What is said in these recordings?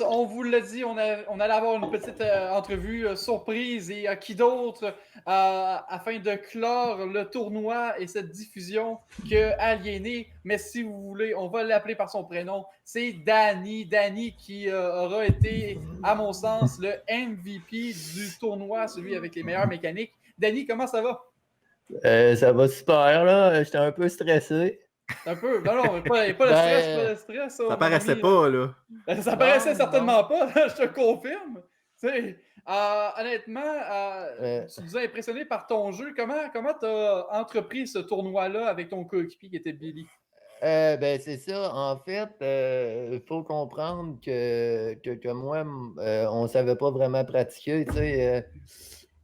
On vous l'a dit, on allait avoir une petite entrevue surprise et qui d'autre afin de clore le tournoi et cette diffusion que Aliéné. Mais si vous voulez, on va l'appeler par son prénom. C'est Danny. Danny qui aura été, à mon sens, le MVP du tournoi, celui avec les meilleures mécaniques. Danny, comment ça va? Ça va super, là. J'étais un peu stressé. Un peu. Non, pas le stress, pas Ben, le stress, Ça mon paraissait ami. pas, là. Ça paraissait non, non. certainement pas, je te confirme. Tu sais, honnêtement, Euh, tu nous as impressionné par ton jeu. Comment tu as entrepris ce tournoi-là avec ton coéquipier qui était Billy? ben, c'est ça. En fait, il faut comprendre que moi, on savait pas vraiment pratiquer. Tu sais,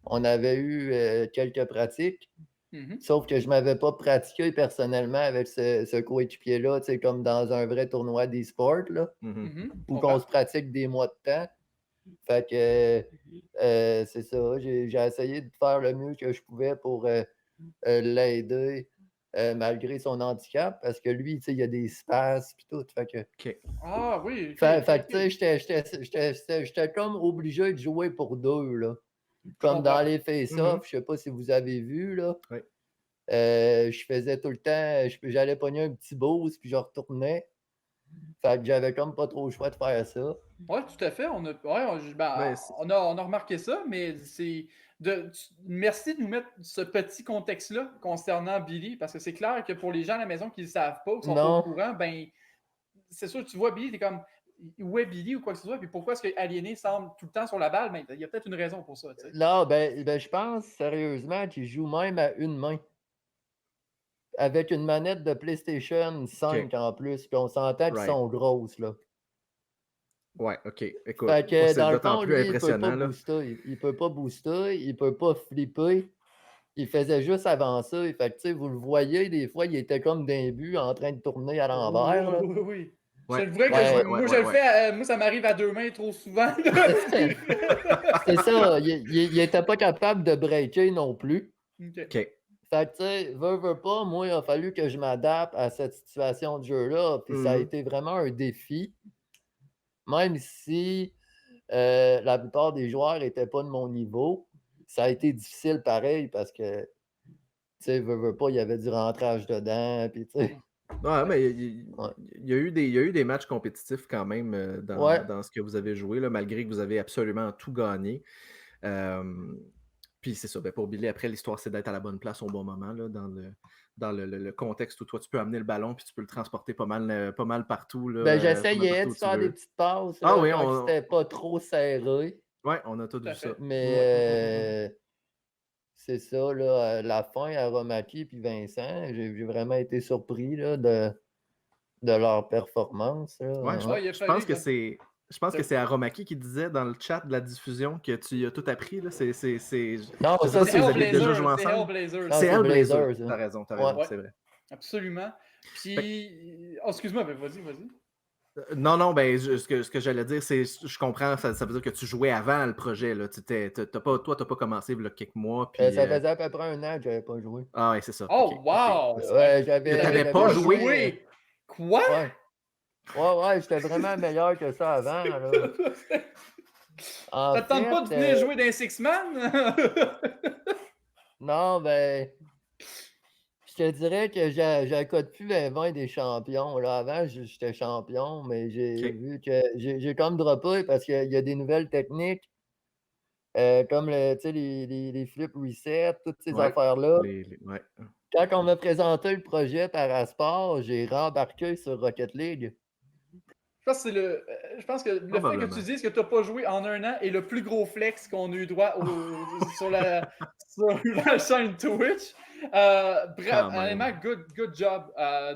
on avait eu quelques pratiques, Mhm, sauf que je m'avais pas pratiqué personnellement avec ce coéquipier-là, tu sais, comme dans un vrai tournoi d'e-sport, là, Mhm. je où qu'on comprends. se pratique des mois de temps. Fait que c'est ça. J'ai essayé de faire le mieux que je pouvais pour l'aider malgré son handicap parce que lui, tu sais, il a des spasmes et tout. Fait que, OK. Ah oui, ok, fait, ok, fait que, ok. tu sais, j'étais comme obligé de jouer pour deux, là. Je Comme dans comprends. les Mhm. face-offs, je sais pas si vous avez vu, là. Oui. Je faisais tout le temps, j'allais pogner un petit boost puis je retournais. Fait que j'avais comme pas trop le choix de faire ça. Oui, tout à fait. Ben, On a remarqué ça, mais merci de nous mettre ce petit contexte-là concernant Billy, parce que c'est clair que pour les gens à la maison qui ne le savent pas, qui ne sont pas au Non, courant, ben c'est sûr, tu vois Billy, tu es comme où est Billy ou quoi que ce soit, puis pourquoi est-ce que Aliéné semble tout le temps sur la balle? Ben, il y a peut-être une raison pour ça, tu sais. là, ben, je pense sérieusement qu'il joue même à une main. Avec une manette de PlayStation OK. 5 en plus, puis on s'entend qu'ils Right. sont grosses, là. Ouais, OK. Écoute, Fait moi, que c'est dans le d'autant fond, plus lui, il peut pas impressionnant, là. booster. Il peut pas booster, il peut pas flipper. Il faisait juste avancer. Fait que, tu sais, vous le voyez, des fois, il était comme d'un but en train de tourner à l'envers, là. Oui, oui. Ouais, C'est vrai que ouais, ouais, Ben, ouais, moi, je ouais, le ouais. fais, moi, ça m'arrive à deux mains trop souvent. c'est ça, il était pas capable de breaker non plus. OK. OK. Fait que, tu sais, veux pas, moi, il a fallu que je m'adapte à cette situation de jeu-là, puis ça a Mhm. été vraiment un défi, même si la plupart des joueurs étaient pas de mon niveau. Ça a été difficile pareil parce que, tu sais, veux pas, il y avait du rentrage dedans, puis tu sais, Ouais, mais il ouais. il y a eu des matchs compétitifs quand même Ouais, dans ce que vous avez joué, là, malgré que vous avez absolument tout gagné. Euh, Puis c'est ça, ben pour Billy, après, l'histoire, c'est d'être à la bonne place au bon moment, là, dans le contexte où toi, tu peux amener le ballon puis tu peux le transporter pas mal partout, là, ben pas mal j'essayais partout de où tu faire des veux. petites passes, Ah là, oui, quand c'était pas trop serré, on a tout Tout vu à ça. fait. Ouais. mais c'est ça, là, la fin à Romaki puis Vincent, j'ai vraiment été surpris, là, de leur performance, Ouais, là, ouais. Ouais, il a je pense fallu. que c'est. Je pense que c'est Aromaki qui disait dans le chat de la diffusion que tu as tout appris. Là. Non, Je sais ça, pas C'est si vous aviez déjà Hellblazer, joué c'est ensemble. Hellblazer, non, C'est ça. c'est Hellblazer. Blazers, hein. T'as Ouais. raison, Ouais, c'est vrai. absolument. Fait Puis, oh, excuse-moi, mais vas-y. non, ben, ce que j'allais dire, c'est, je comprends, ça veut dire que tu jouais avant le projet, là. T'as pas commencé il y a quelques mois, puis... Ça faisait à peu près un an que j'avais pas joué. Ah ouais, c'est ça. OK, Oh, OK. wow! Ouais, Que T'avais t'avais pas pas j'avais joué, joué? joué! Quoi? ouais. Ouais, j'étais vraiment meilleur que ça avant, là. En Ça te tente pas fait, de venir jouer dans Six Man? non, ben, je te dirais que j'accote plus les 20 des champions, là. Avant, j'étais champion, mais j'ai OK. vu que j'ai comme droppé parce qu'il y a des nouvelles techniques, comme tu sais, les flip reset, toutes ces Ouais. affaires-là. Ouais. Quand on m'a présenté le projet Parasport, j'ai rembarqué sur Rocket League. Je pense que le fait que tu Probablement. dises que tu n'as pas joué en un an est le plus gros flex qu'on a eu droit sur la chaîne Twitch. Bravo, Quand honnêtement, même. good job,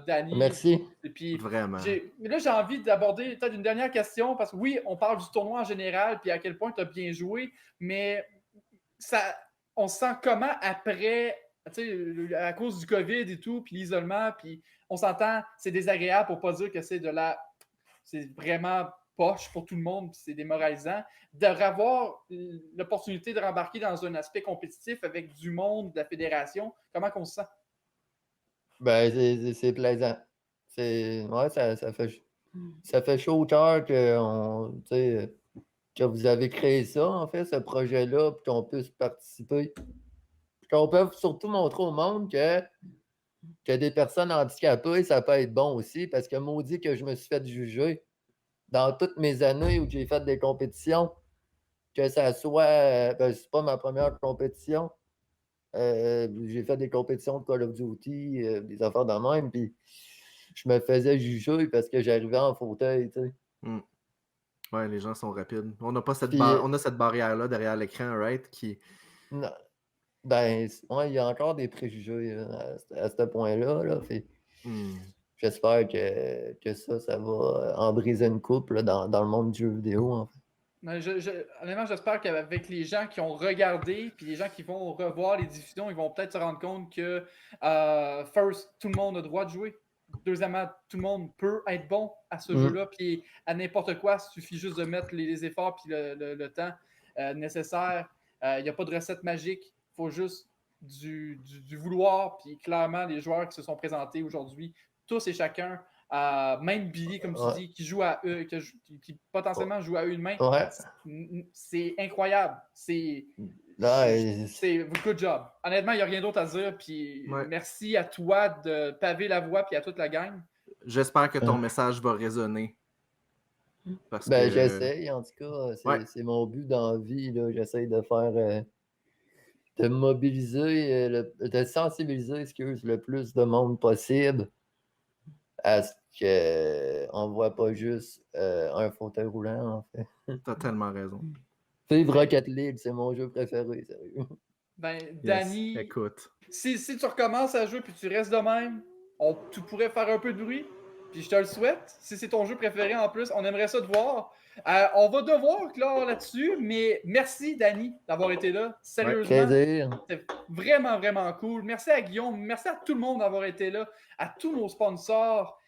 Danny. Merci. Et puis, Vraiment. là, j'ai envie d'aborder peut-être une dernière question parce que oui, on parle du tournoi en général puis à quel point tu as bien joué, mais ça, on se sent comment après, à cause du COVID et tout, puis l'isolement, puis on s'entend, c'est désagréable pour pas dire que c'est vraiment poche pour tout le monde, puis c'est démoralisant, d'avoir l'opportunité de rembarquer dans un aspect compétitif avec du monde, de la fédération. Comment qu'on se sent? Ben, c'est plaisant. Ouais, ça fait. ça fait chaud au cœur que vous avez créé ça, en fait, ce projet-là, puis qu'on puisse participer. Puis qu'on peut surtout montrer au monde que des personnes handicapées, ça peut être bon aussi, parce que maudit que je me suis fait juger dans toutes mes années où j'ai fait des compétitions, que ça soit, ben, c'est pas ma première compétition. J'ai fait des compétitions de Call of Duty, des affaires de même, puis je me faisais juger parce que j'arrivais en fauteuil, tu sais. Mm. Ouais, les gens sont rapides. On n'a pas cette, Puis, on a cette barrière-là derrière l'écran, right? Qui... non, ben, ouais, il y a encore des préjugés à ce point-là, là. J'espère que ça va en briser une couple là, dans le monde du jeu vidéo, en fait. Honnêtement, j'espère qu'avec les gens qui ont regardé, puis les gens qui vont revoir les diffusions, ils vont peut-être se rendre compte que, first, tout le monde a le droit de jouer. Deuxièmement, tout le monde peut être bon à ce jeu-là, puis à n'importe quoi, il suffit juste de mettre les efforts puis le temps nécessaire. Il n'y a pas de recette magique, il faut juste du vouloir, puis clairement, les joueurs qui se sont présentés aujourd'hui, tous et chacun, même Billy, comme tu dis, qui joue à eux, qui potentiellement joue à une main, c'est incroyable. C'est good job. Honnêtement, il n'y a rien d'autre à dire. Puis merci à toi de paver la voie puis à toute la gang. J'espère que ton message va résonner. J'essaye, en tout cas. C'est mon but dans la vie. J'essaye de faire... de mobiliser, de sensibiliser le plus de monde possible à ce qu'on ne voit pas juste un fauteuil roulant, en fait. T'as tellement raison. Vive Rocket League, c'est mon jeu préféré, sérieux. Danny, écoute. Si tu recommences à jouer puis tu restes de même, tu pourrais faire un peu de bruit. Puis je te le souhaite. Si c'est ton jeu préféré en plus, on aimerait ça te voir. On va devoir clore là-dessus, mais merci, Danny, d'avoir été là. Sérieusement, c'était vraiment, vraiment cool. Merci à Guillaume. Merci à tout le monde d'avoir été là. À tous nos sponsors.